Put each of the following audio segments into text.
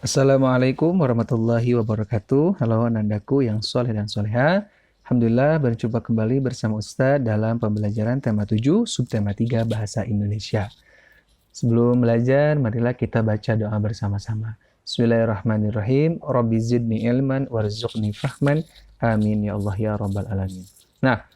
Assalamualaikum warahmatullahi wabarakatuh. Halo Nandaku yang soleh dan soleha. Alhamdulillah berjumpa kembali bersama Ustadz dalam pembelajaran tema 7, subtema 3 Bahasa Indonesia. Sebelum belajar, marilah kita baca doa bersama-sama. Bismillahirrahmanirrahim. Rabbi zidni ilman warzuqni fahman. Amin ya Allah ya Rabbal Alamin. Nah,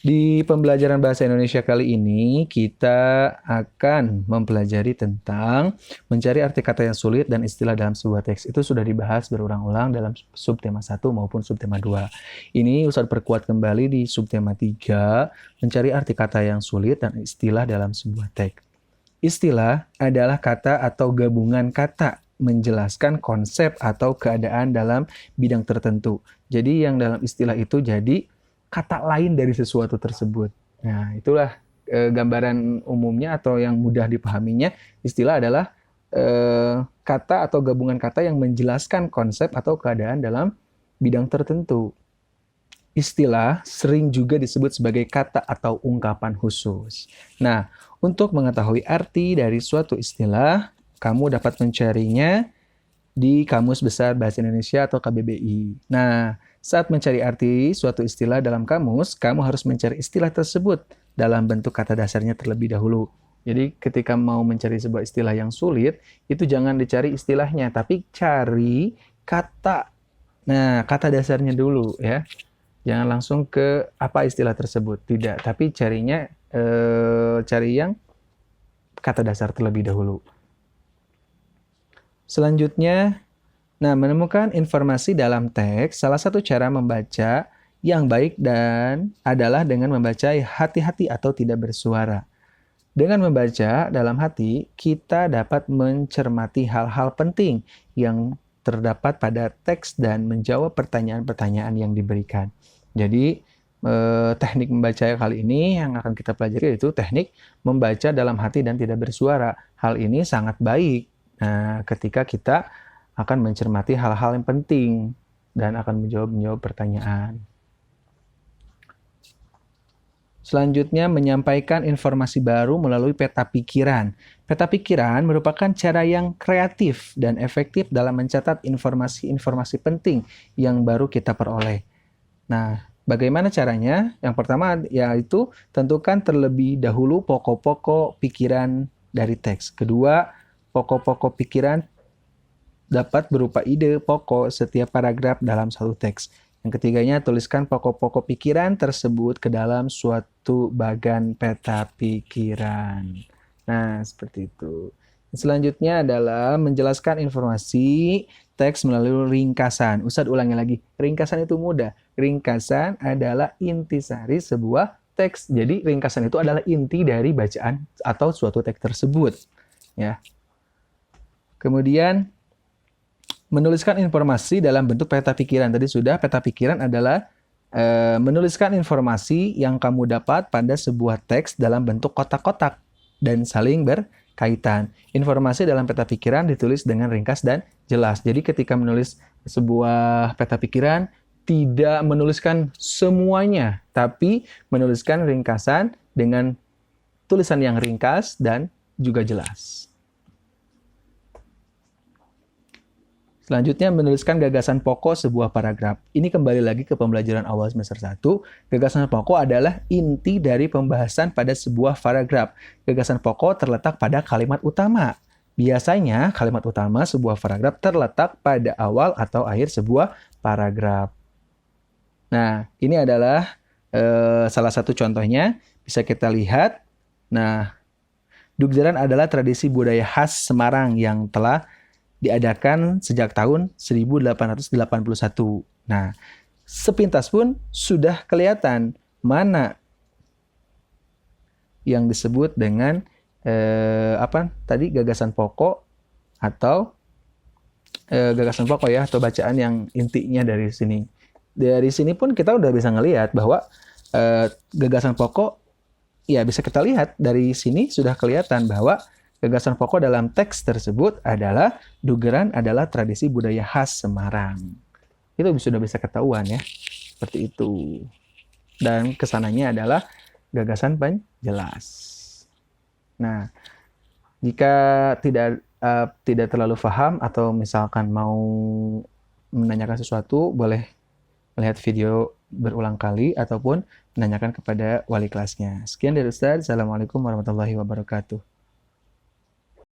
di pembelajaran bahasa Indonesia kali ini, kita akan mempelajari tentang mencari arti kata yang sulit dan istilah dalam sebuah teks. Itu sudah dibahas berulang-ulang dalam subtema 1 maupun subtema 2. Ini Ustadz perkuat kembali di subtema 3, mencari arti kata yang sulit dan istilah dalam sebuah teks. Istilah adalah kata atau gabungan kata menjelaskan konsep atau keadaan dalam bidang tertentu. Jadi yang dalam istilah itu jadi kata lain dari sesuatu tersebut. Nah, itulah gambaran umumnya atau yang mudah dipahaminya. Istilah adalah kata atau gabungan kata yang menjelaskan konsep atau keadaan dalam bidang tertentu. Istilah sering juga disebut sebagai kata atau ungkapan khusus. Nah, untuk mengetahui arti dari suatu istilah, kamu dapat mencarinya di Kamus Besar Bahasa Indonesia atau KBBI. Nah, saat mencari arti suatu istilah dalam kamus, kamu harus mencari istilah tersebut dalam bentuk kata dasarnya terlebih dahulu. Jadi ketika mau mencari sebuah istilah yang sulit, itu jangan dicari istilahnya, tapi cari kata. Nah, kata dasarnya dulu ya. Jangan langsung ke apa istilah tersebut. Tidak, tapi cari yang kata dasar terlebih dahulu. Selanjutnya, menemukan informasi dalam teks, salah satu cara membaca yang baik adalah dengan membaca hati-hati atau tidak bersuara. Dengan membaca dalam hati, kita dapat mencermati hal-hal penting yang terdapat pada teks dan menjawab pertanyaan-pertanyaan yang diberikan. Jadi, teknik membaca kali ini yang akan kita pelajari yaitu teknik membaca dalam hati dan tidak bersuara. Hal ini sangat baik ketika kita akan mencermati hal-hal yang penting dan akan menjawab pertanyaan. Selanjutnya, menyampaikan informasi baru melalui peta pikiran. Peta pikiran merupakan cara yang kreatif dan efektif dalam mencatat informasi-informasi penting yang baru kita peroleh. Nah, bagaimana caranya? Yang pertama yaitu tentukan terlebih dahulu pokok-pokok pikiran dari teks. Kedua, pokok-pokok pikiran dapat berupa ide pokok setiap paragraf dalam satu teks. Yang ketiganya, tuliskan pokok-pokok pikiran tersebut ke dalam suatu bagan peta pikiran. Nah, seperti itu. Selanjutnya adalah menjelaskan informasi teks melalui ringkasan. Ustadz ulangi lagi, ringkasan itu mudah. Ringkasan adalah intisari sebuah teks. Jadi ringkasan itu adalah inti dari bacaan atau suatu teks tersebut. Ya. Kemudian, menuliskan informasi dalam bentuk peta pikiran. Tadi sudah, peta pikiran adalah menuliskan informasi yang kamu dapat pada sebuah teks dalam bentuk kotak-kotak dan saling berkaitan. Informasi dalam peta pikiran ditulis dengan ringkas dan jelas. Jadi ketika menulis sebuah peta pikiran, tidak menuliskan semuanya, tapi menuliskan ringkasan dengan tulisan yang ringkas dan juga jelas. Selanjutnya, menuliskan gagasan pokok sebuah paragraf. Ini kembali lagi ke pembelajaran awal semester 1. Gagasan pokok adalah inti dari pembahasan pada sebuah paragraf. Gagasan pokok terletak pada kalimat utama. Biasanya, kalimat utama sebuah paragraf terletak pada awal atau akhir sebuah paragraf. Nah, ini adalah salah satu contohnya. Bisa kita lihat. Nah, Dugderan adalah tradisi budaya khas Semarang yang telah diadakan sejak tahun 1881. Nah, sepintas pun sudah kelihatan mana yang disebut dengan gagasan pokok atau gagasan pokok ya, atau bacaan yang intinya dari sini. Dari sini pun kita udah bisa ngelihat bahwa gagasan pokok ya bisa kita lihat dari sini sudah kelihatan bahwa gagasan pokok dalam teks tersebut adalah Dugderan adalah tradisi budaya khas Semarang. Itu sudah bisa ketahuan ya. Seperti itu. Dan kesananya adalah gagasan penjelas. Nah, jika tidak tidak terlalu paham atau misalkan mau menanyakan sesuatu, boleh melihat video berulang kali ataupun menanyakan kepada wali kelasnya. Sekian dari Ustaz. Assalamualaikum warahmatullahi wabarakatuh.